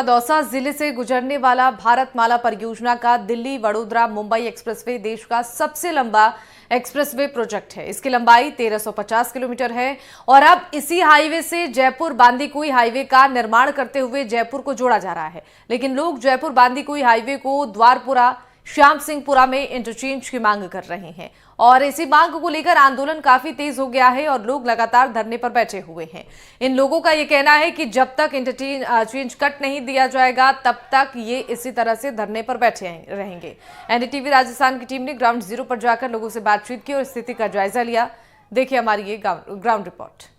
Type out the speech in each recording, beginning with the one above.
दौसा जिले से गुजरने वाला भारतमाला परियोजना का दिल्ली वडोदरा मुंबई एक्सप्रेसवे देश का सबसे लंबा एक्सप्रेसवे प्रोजेक्ट है। इसकी लंबाई 1350 किलोमीटर है और अब इसी हाईवे से जयपुर बांदीकुई हाईवे का निर्माण करते हुए जयपुर को जोड़ा जा रहा है। लेकिन लोग जयपुर बांदीकुई हाईवे को द्वारपुरा श्याम सिंहपुरा में इंटरचेंज की मांग कर रहे हैं और इसी मांग को लेकर आंदोलन काफी तेज हो गया है और लोग लगातार धरने पर बैठे हुए हैं। इन लोगों का यह कहना है कि जब तक इंटरचेंज कट नहीं दिया जाएगा तब तक ये इसी तरह से धरने पर बैठे रहेंगे। एनडीटीवी राजस्थान की टीम ने ग्राउंड जीरो पर जाकर लोगों से बातचीत की और स्थिति का जायजा लिया। देखिए हमारी ये ग्राउंड रिपोर्ट।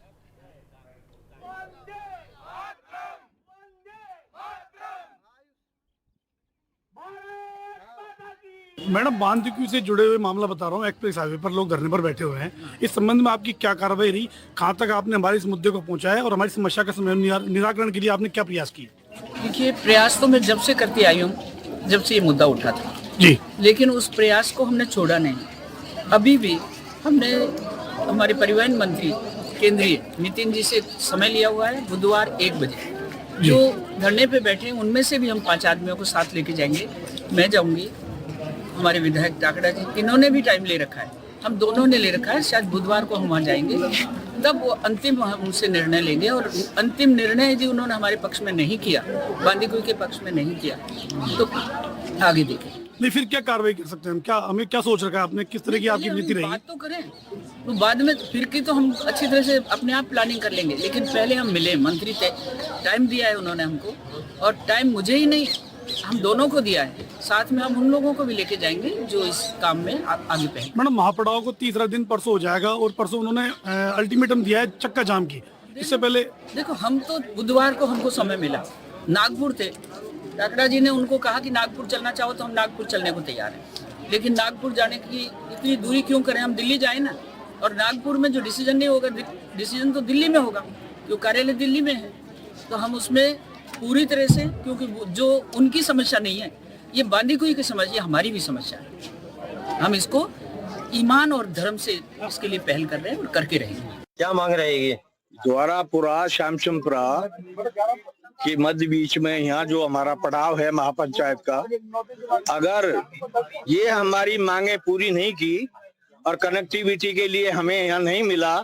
मैडम, बांदीकुई से जुड़े हुए मामला बता रहा हूँ। एक्सप्रेस हाईवे पर लोग धरने पर बैठे हुए हैं। इस संबंध में आपकी क्या कार्रवाई रही, कहाँ तक आपने हमारे इस मुद्दे को पहुँचाया और हमारी समस्या का निराकरण के लिए आपने क्या प्रयास किए? देखिए, प्रयास तो मैं जब से करती आई हूँ, जब से ये मुद्दा उठा था जी, लेकिन उस प्रयास को हमने छोड़ा नहीं। अभी भी हमने हमारे परिवहन मंत्री केंद्रीय नितिन जी से समय लिया हुआ है। बुधवार 1 बजे जो धरने पे बैठे हैं उनमें से भी हम 5 आदमियों को साथ लेके जाएंगे। मैं जाऊंगी, हमारे विधायक टाकड़ा जी, इन्होंने भी टाइम ले रखा है, हम दोनों ने ले रखा है। शायद बुधवार को हम वहाँ जाएंगे, तब वो अंतिम हम उनसे निर्णय लेंगे। और अंतिम निर्णय यदि उन्होंने हमारे पक्ष में नहीं किया, बांदीकुई के पक्ष में नहीं किया, तो आगे देखें। नहीं, फिर क्या कार्रवाई कर सकते हैं? हमें क्या सोच रखा है आपने, किस तरह की आपकी नीति रही? बात तो करें, तो बाद में फिर की तो हम अच्छी तरह से अपने आप प्लानिंग कर लेंगे। लेकिन पहले हम मिले, मंत्री टाइम दिया है उन्होंने हमको, और टाइम मुझे ही नहीं, हम दोनों को दिया है। साथ में हम उन लोगों को भी लेके जाएंगे जो इस काम में आगे पे। मैडम, महापड़ाव को तीसरा दिन परसों हो जाएगा और परसों उन्होंने अल्टीमेटम दिया है चक्का जाम की। इससे पहले देखो, हम तो बुधवार को हमको समय मिला, नागपुर थे, टाकड़ा जी ने उनको कहा कि नागपुर चलना चाहो तो हम नागपुर चलने को तैयार हैं। लेकिन नागपुर जाने की इतनी दूरी क्यों करें, हम दिल्ली जाए ना। और नागपुर में जो डिसीजन नहीं होगा, डिसीजन तो दिल्ली में होगा, क्योंकि कार्यालय दिल्ली में है। तो हम उसमें पूरी तरह से, क्योंकि जो उनकी समस्या नहीं है, ये बांदीकुई की समस्या, हमारी भी समस्या है। हम इसको ईमान और धर्म से इसके लिए पहल कर रहे हैं और करके रहेंगे। क्या मांग रहेगी? द्वारापुरा श्यामसिंहपुरा के मध्य बीच में यहाँ जो हमारा पड़ाव है महापंचायत का, अगर ये हमारी मांगे पूरी नहीं की और कनेक्टिविटी के लिए हमें यहाँ नहीं मिला,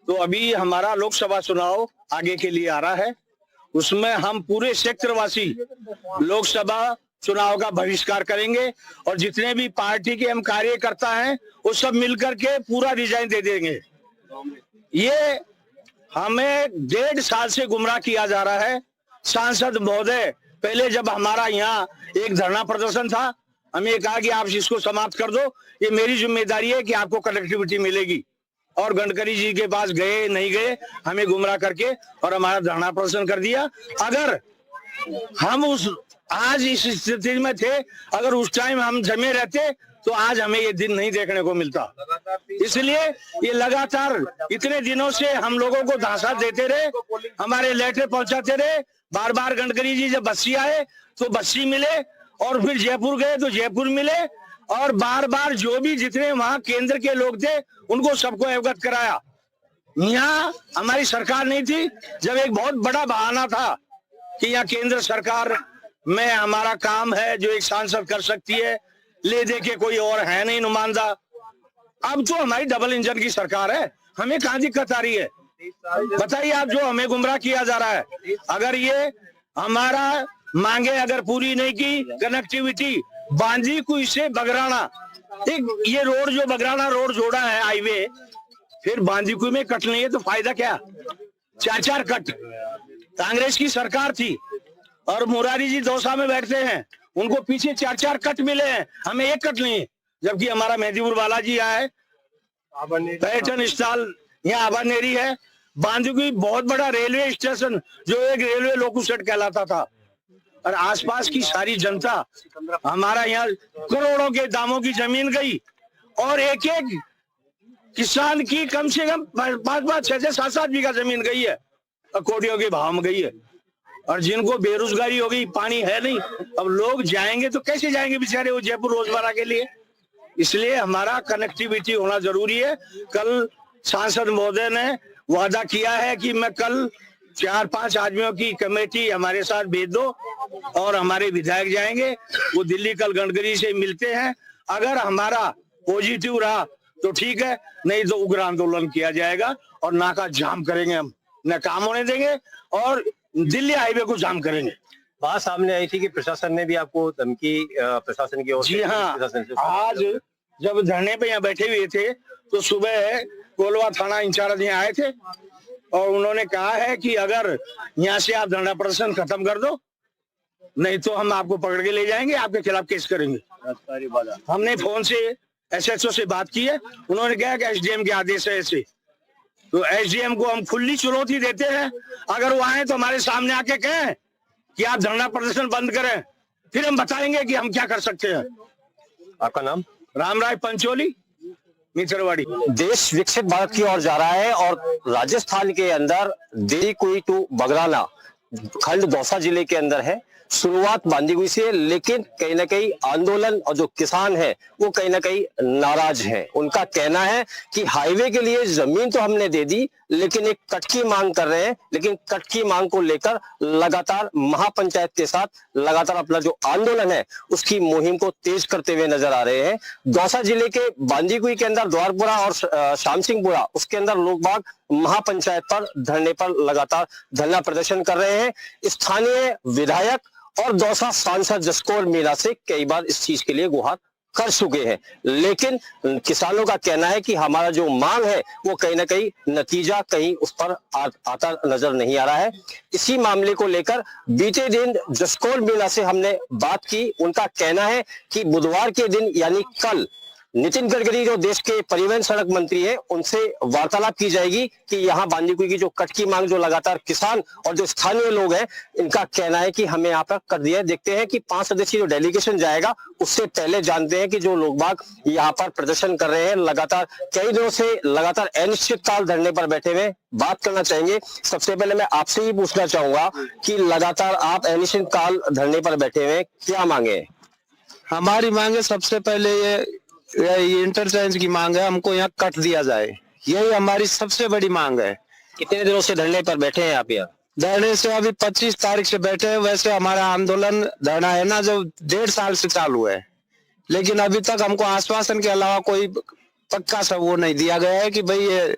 तो अभी हमारा लोकसभा चुनाव आगे के लिए आ रहा है। उसमें हम पूरे क्षेत्रवासी लोकसभा चुनाव का बहिष्कार करेंगे और जितने भी पार्टी के हम कार्यकर्ता हैं वो सब मिलकर के पूरा रिजाइन दे देंगे। ये हमें 1.5 साल से गुमराह किया जा रहा है। सांसद महोदय, पहले जब हमारा यहाँ एक धरना प्रदर्शन था, हमें कहा कि आप इसको समाप्त कर दो, ये मेरी जिम्मेदारी है कि आपको कनेक्टिविटी मिलेगी। और गडकरी जी के पास गए नहीं गए, हमें गुमराह करके और हमारा धरना प्रदर्शन कर दिया। अगर हम आज इस स्थिति में थे, अगर उस टाइम हम जमे रहते तो आज हमें ये दिन नहीं देखने को मिलता। इसलिए ये लगातार इतने दिनों से हम लोगों को धांसा देते रहे, हमारे लेटर पहुंचाते रहे। बार बार गडकरी जी जब बस्सी आए तो बस्सी मिले, और फिर जयपुर गए तो जयपुर मिले, और बार बार जो भी जितने वहां केंद्र के लोग थे उनको सबको अवगत कराया। यहाँ हमारी सरकार नहीं थी, जब एक बहुत बड़ा बहाना था कि यहाँ केंद्र सरकार में हमारा काम है जो एक सांसद कर सकती है, ले दे के कोई और है नहीं नुमाइंदा। अब तो हमारी डबल इंजन की सरकार है, हमें कहाँ दिक्कत आ रही है? बताइए आप, जो हमें गुमराह किया जा रहा है। अगर ये हमारा मांगे अगर पूरी नहीं की, कनेक्टिविटी बांदीकुई से बगराना, एक ये रोड जो बगराना रोड जोड़ा है हाईवे, फिर बांदीकुई में कट नहीं है तो फायदा क्या? 4 कट। कांग्रेस की सरकार थी और मुरारी जी दौसा में बैठते हैं, उनको पीछे 4 कट मिले हैं, हमें 1 कट नहीं। जबकि हमारा मेहदीपुर बालाजी है, पर्यटन स्थल यहाँ आबानेरी है। बांदीकुई बहुत बड़ा रेलवे स्टेशन जो एक रेलवे लोको सेट कहलाता था, और आसपास की सारी जनता, हमारा यहाँ करोड़ों के दामों की जमीन गई, और एक एक किसान की कम से कम 5-5, 6-6, 7-7 बीघा जमीन गई है, कोटियों के भाव में गई है। और जिनको बेरोजगारी हो गई, पानी है नहीं, अब लोग जाएंगे तो कैसे जाएंगे बेचारे वो जयपुर रोजमर्रा के लिए? इसलिए हमारा कनेक्टिविटी होना जरूरी है। कल सांसद महोदय ने वादा किया है कि मैं कल 4-5 आदमियों की कमेटी हमारे साथ भेज दो और हमारे विधायक जाएंगे, वो दिल्ली कल गडकरी से मिलते हैं। अगर हमारा पॉजिटिव रहा तो ठीक है, नहीं तो उग्र आंदोलन किया जाएगा और नाका जाम करेंगे, हम न काम होने देंगे और दिल्ली हाईवे को जाम करेंगे। बात सामने आई थी कि प्रशासन ने भी आपको धमकी, प्रशासन की ओर से। जी हाँ, आज जब धरने पे यहाँ बैठे हुए थे तो सुबह कोलवा थाना इंचार्ज यहाँ आए थे और उन्होंने कहा है कि अगर यहाँ से आप धरना प्रदर्शन खत्म कर दो, नहीं तो हम आपको पकड़ के ले जाएंगे, आपके खिलाफ केस करेंगे। हमने फोन से SHO से बात की है, उन्होंने कहा कि SDM के आदेश है ऐसे, तो SDM को हम खुली चुनौती देते हैं। अगर वो आए तो हमारे सामने आके कहें कि आप धरना प्रदर्शन बंद करें, फिर हम बताएंगे कि हम क्या कर सकते हैं। आपका नाम? रामराय पंचोली, मित्रवाड़ी। देश विकसित भारत की ओर जा रहा है और राजस्थान के अंदर देरीकुई टू बगराना खंड दौसा जिले के अंदर है। शुरुआत बांदीकुई से, लेकिन कहीं ना कहीं आंदोलन और जो किसान है वो कहीं ना कहीं नाराज हैं। उनका कहना है कि हाईवे के लिए जमीन तो हमने दे दी, लेकिन एक कट की मांग कर रहे हैं। लेकिन कट की मांग को लेकर लगातार महापंचायत के साथ लगातार अपना जो आंदोलन है उसकी मुहिम को तेज करते हुए नजर आ रहे हैं। दौसा जिले के बांदीकुई के अंदर द्वारपुरा और श्याम सिंहपुरा, उसके अंदर लोग बाग महापंचायत पर धरने पर लगातार धरना प्रदर्शन कर रहे हैं। स्थानीय विधायक और दौसा सांसद जसकौर मीणा से कई बार इस चीज के लिए गुहार कर चुके हैं, लेकिन किसानों का कहना है कि हमारा जो मांग है वो कहीं ना कहीं नतीजा कहीं उस पर आता नजर नहीं आ रहा है। इसी मामले को लेकर बीते दिन जसकौर मीणा से हमने बात की। उनका कहना है कि बुधवार के दिन यानी कल नितिन गडकरी जो देश के परिवहन सड़क मंत्री है, उनसे वार्तालाप की जाएगी कि यहाँ बांदीकुई की जो कट की मांग जो लगातार किसान और जो स्थानीय लोग हैं, इनका कहना है कि हमें यहाँ पर कर दिया है। देखते हैं कि 5 सदस्यीय जो डेलीगेशन जाएगा उससे पहले जानते हैं कि जो लोग बाग यहाँ पर प्रदर्शन कर रहे हैं, लगातार कई दिनों से लगातार अनिश्चितकाल धरने पर बैठे हुए, बात करना चाहेंगे। सबसे पहले मैं आपसे ही पूछना चाहूंगा कि लगातार आप अनिश्चितकाल धरने पर बैठे हुए, क्या मांगे? हमारी मांगे सबसे पहले ये इंटरचेंज की मांग है, हमको यहाँ कट दिया जाए, यही हमारी सबसे बड़ी मांग है। कितने दिनों से धरने पर बैठे हैं आप? यहाँ धरने से अभी 25 तारीख से बैठे हैं। वैसे हमारा आंदोलन धरना है ना जो 1.5 साल से चालू है, लेकिन अभी तक हमको आश्वासन के अलावा कोई पक्का सा वो नहीं दिया गया है कि भाई ये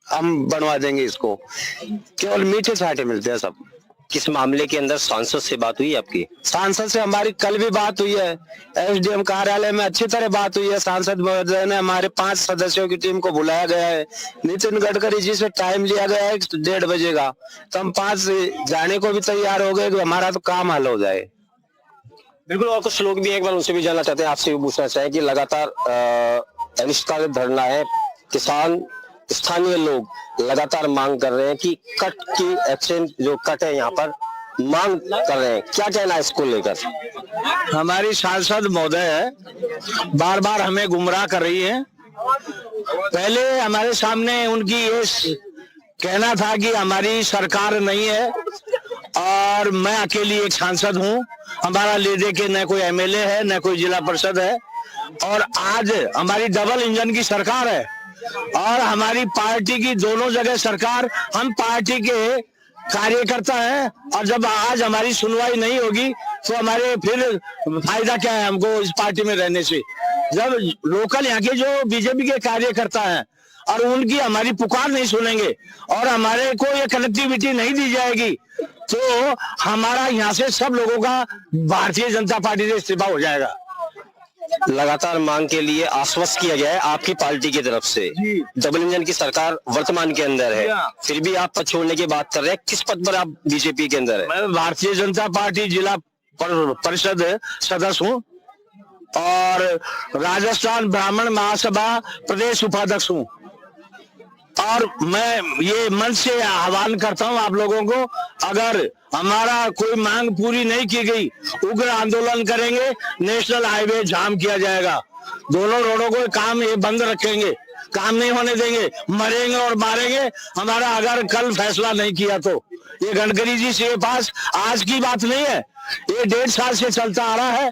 हम बनवा देंगे इसको। केवल मीठे छाटे मिलते हैं सब। किस मामले के अंदर सांसद से बात हुई आपकी? सांसद से हमारी कल भी बात हुई है, SDM कार्यालय में अच्छी तरह बात हुई है। सांसद महोदय ने हमारे 5 सदस्यों की टीम को बुलाया गया है। नितिन गडकरी जी से टाइम लिया गया है 1:30 बजे का, तो हम 5 जाने को भी तैयार हो गए कि हमारा तो काम हल हो जाए। बिल्कुल। और कुछ लोग भी एक बार उनसे भी जानना चाहते हैं, आपसे भी पूछना चाहें कि लगातार अनिश्चितकाल धरना है, किसान स्थानीय लोग लगातार मांग कर रहे हैं कि कट की एक्शन जो कट है यहाँ पर मांग कर रहे हैं, क्या कहना है इसको लेकर? हमारी सांसद महोदय है बार बार हमें गुमराह कर रही है। पहले हमारे सामने उनकी ये कहना था कि हमारी सरकार नहीं है और मैं अकेली एक सांसद हूँ, हमारा ले दे के न कोई MLA है न कोई जिला परिषद है, और आज हमारी डबल इंजन की सरकार है और हमारी पार्टी की दोनों जगह सरकार, हम पार्टी के कार्यकर्ता हैं, और जब आज हमारी सुनवाई नहीं होगी तो हमारे फिर फायदा क्या है हमको इस पार्टी में रहने से। जब लोकल यहाँ के जो बीजेपी के कार्यकर्ता हैं और उनकी हमारी पुकार नहीं सुनेंगे और हमारे को ये कनेक्टिविटी नहीं दी जाएगी तो हमारा यहाँ से सब लोगों का भारतीय जनता पार्टी से इस्तीफा हो जाएगा। लगातार मांग के लिए आश्वस्त किया गया है आपकी पार्टी की तरफ से। डबल इंजन की सरकार वर्तमान के अंदर है, फिर भी आप पद छोड़ने की बात कर रहे हैं। किस पद पर आप बीजेपी के अंदर है? मैं भारतीय जनता पार्टी जिला परिषद सदस्य हूँ और राजस्थान ब्राह्मण महासभा प्रदेश उपाध्यक्ष हूँ। और मैं ये मन से आह्वान करता हूँ आप लोगों को, अगर हमारा कोई मांग पूरी नहीं की गई, उग्र आंदोलन करेंगे, नेशनल हाईवे जाम किया जाएगा, दोनों रोडों को काम ये बंद रखेंगे, काम नहीं होने देंगे, मरेंगे और मारेंगे हमारा अगर कल फैसला नहीं किया तो। ये गडकरी जी से पास आज की बात नहीं है, ये 1.5 साल से चलता आ रहा है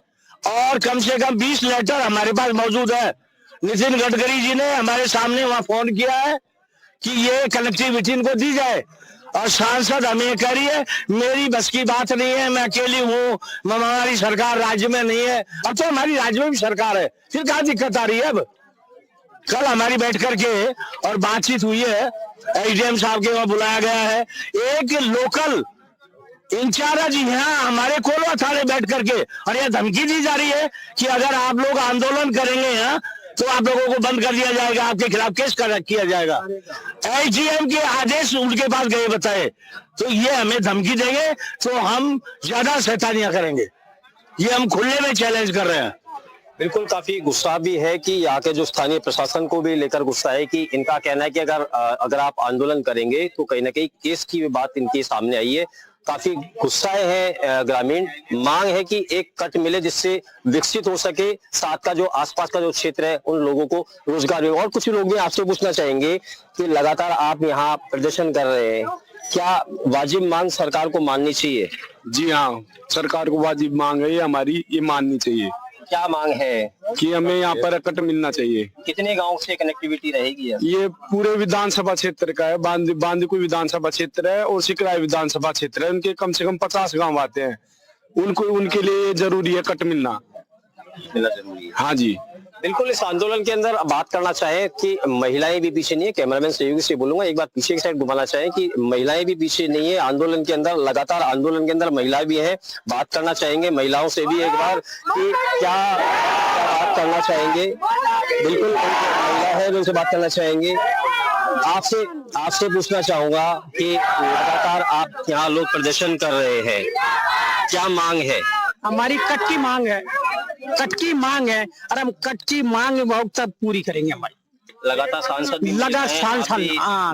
और कम से कम 20 लेटर हमारे पास मौजूद है। नितिन गडकरी जी ने हमारे सामने वहां फोन किया है कि ये कनेक्टिविटी इनको दी जाए और सांसद हमें करिए, मेरी बस की बात नहीं है, मैं अकेली हूँ, हमारी सरकार राज्य में नहीं है। अब तो हमारी राज्य में भी सरकार है, फिर क्या दिक्कत आ रही है? अब कल हमारी बैठ करके और बातचीत हुई है, एसडीएम साहब के वहां बुलाया गया है, एक लोकल इंचार्ज यहाँ हमारे कोलवा थाने बैठ करके और यह धमकी दी जा रही है कि अगर आप लोग आंदोलन करेंगे यहाँ तो आप लोगों को बंद कर दिया जाएगा, आपके खिलाफ केस किया जाएगा। एसडीएम के आदेश उनके पास गए बताए, तो ये हमें धमकी देंगे तो हम ज्यादा शैतानियां करेंगे, ये हम खुले में चैलेंज कर रहे हैं। बिल्कुल, काफी गुस्सा भी है कि यहाँ के जो स्थानीय प्रशासन को भी लेकर गुस्सा है कि इनका कहना है कि अगर आप आंदोलन करेंगे तो कहीं ना कहीं केस की बात इनके सामने आई है। काफी गुस्साए हैं ग्रामीण, मांग है कि एक कट मिले जिससे विकसित हो सके, साथ का जो आसपास का जो क्षेत्र है उन लोगों को रोजगार मिले। और कुछ लोग भी आपसे पूछना चाहेंगे कि लगातार आप यहाँ प्रदर्शन कर रहे हैं, क्या वाजिब मांग सरकार को माननी चाहिए? जी हाँ, सरकार को वाजिब मांग है, ये हमारी ये माननी चाहिए। क्या मांग है? कि हमें यहाँ पर कट मिलना चाहिए। कितने गांव से कनेक्टिविटी रहेगी? ये पूरे विधानसभा क्षेत्र का है, बांदीकुई विधानसभा क्षेत्र है और सिकराई विधानसभा क्षेत्र है, उनके कम से कम 50 गांव आते हैं, उनके लिए जरूरी है कट मिलना जरूरी है। हाँ जी बिल्कुल, इस आंदोलन के अंदर बात करना चाहे कि महिलाएं भी पीछे नहीं है, कैमरामैन सहयोगी से बोलूंगा एक बार पीछे की साइड घुमाना चाहे कि महिलाएं भी पीछे नहीं है आंदोलन के अंदर, लगातार आंदोलन के अंदर महिलाएं भी हैं। बात करना चाहेंगे महिलाओं से भी एक बार कि क्या बात करना चाहेंगे। बिल्कुल महिला है, उनसे बात करना चाहेंगे। आपसे पूछना चाहूंगा कि लगातार आप यहाँ लोग प्रदर्शन कर रहे हैं, क्या मांग है? हमारी कट की मांग है, कट की मांग है और हम कट की मांग बहुत तब पूरी करेंगे। हमारी लगातार सांसद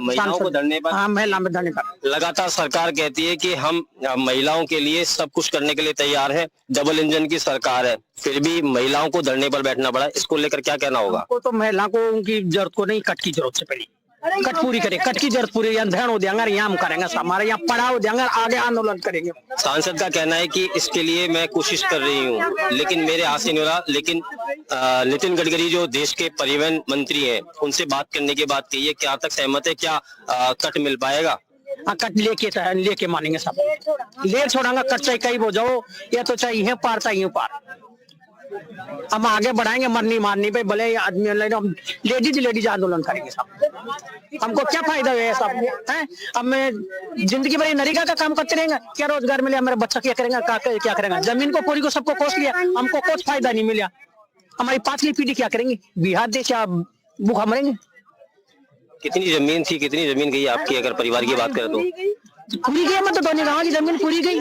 महिलाओं को धरने पर, महिला में धरने पर लगातार सरकार कहती है कि हम महिलाओं के लिए सब कुछ करने के लिए तैयार है, डबल इंजन की सरकार है, फिर भी महिलाओं को धरने पर बैठना पड़ा। इसको लेकर क्या कहना होगा? तो महिला को उनकी जरूरत को नहीं, कट की जरूरत से पहले कट पूरी करे, कट की जरूरत पूरी ध्यान हो जाएगा, यहाँ हम करेंगे, हमारे यहाँ पढ़ा हो जाएगा, आगे आंदोलन करेंगे। सांसद का कहना है कि इसके लिए मैं कोशिश कर रही हूँ लेकिन मेरे हाथ से नहीं हो रहा। लेकिन नितिन गडकरी जो देश के परिवहन मंत्री हैं, उनसे बात करने के बाद कही है, क्या तक सहमत है, क्या कट मिल पाएगा? कट लेके मानेंगे सब, ले छोड़ांगा, कट चाहे कहीं हो जाओ, या तो चाहिए पार चाहिए पार, हम आगे बढ़ाएंगे, मरनी मारनी पे भले आदमी लेडीज आंदोलन करेंगे सब। हमको क्या फायदा है सब है? अब मैं जिंदगी भर नरेगा का काम करते रहेंगे, क्या रोजगार मिले, मेरा बच्चा क्या करेगा, क्या करेगा? जमीन को पूरी को सबको कोस लिया, हमको कुछ फायदा नहीं मिला, हमारी पांचवी पीढ़ी क्या करेंगे? बिहार देश या भूखा मरेंगे। कितनी जमीन थी, कितनी जमीन गई आपकी, अगर परिवार की बात करें तो? पूरी गई, मतलब दोनों गाँव की जमीन पूरी गई।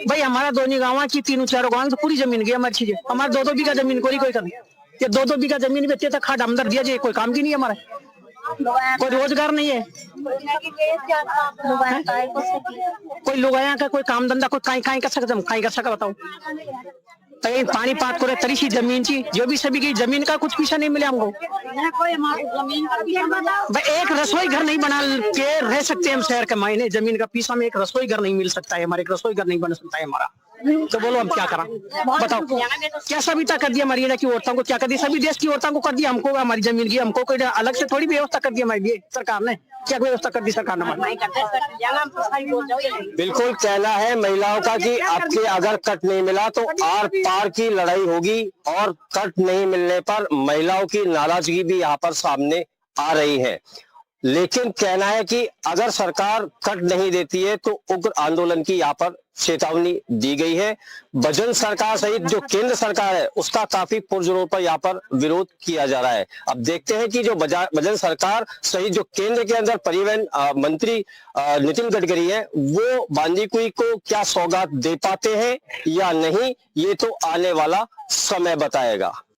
भाई हमारा दोनों गाँव की 3-4 गाँव तो पूरी जमीन गई हमारी चीजें। हमारे 2-2 बीघा जमीन कोई कर, ये 2-2 बीघा जमीन बेचते तक खाट हमदर दिया जाए, कोई काम की नहीं है, हमारा कोई रोजगार नहीं है, कोई लोग आया का कोई काम धंधा कोई कहीं कर सकते, हम कहीं कर सका बताओ? पानी पात करे तरी सी जमीन थी, जो भी सभी की जमीन का कुछ पीछा नहीं मिला हमको। भाई एक रसोई घर नहीं बना के रह सकते हम शहर के मायने, जमीन का पीछा में एक रसोई घर नहीं मिल सकता है, हमारे एक रसोई घर नहीं बन सकता है हमारा। तो बोलो हम क्या करा बताओ? क्या सभ्यता कर दिया हमारी की औरतों को, क्या कर दिया? सभी देश की औरतों को कर दिया, हमको हमारी जमीन की हमको कोई अलग से थोड़ी व्यवस्था कर दी हमारी सरकार ने, क्या व्यवस्था कर दी सरकार ने? बिल्कुल कहना है महिलाओं का कि आपके अगर कट नहीं मिला तो आर पार की लड़ाई होगी, और कट नहीं मिलने पर महिलाओं की नाराजगी भी यहाँ पर सामने आ रही है। लेकिन कहना है कि अगर सरकार कट नहीं देती है तो उग्र आंदोलन की यहाँ पर चेतावनी दी गई है। बजन सरकार सहित जो केंद्र सरकार है उसका काफी पुरजोरों पर यहाँ पर विरोध किया जा रहा है। अब देखते हैं कि जो बजन सरकार सहित जो केंद्र के अंदर परिवहन मंत्री नितिन गडकरी है वो बांदीकुई को क्या सौगात दे पाते हैं या नहीं, ये तो आने वाला समय बताएगा।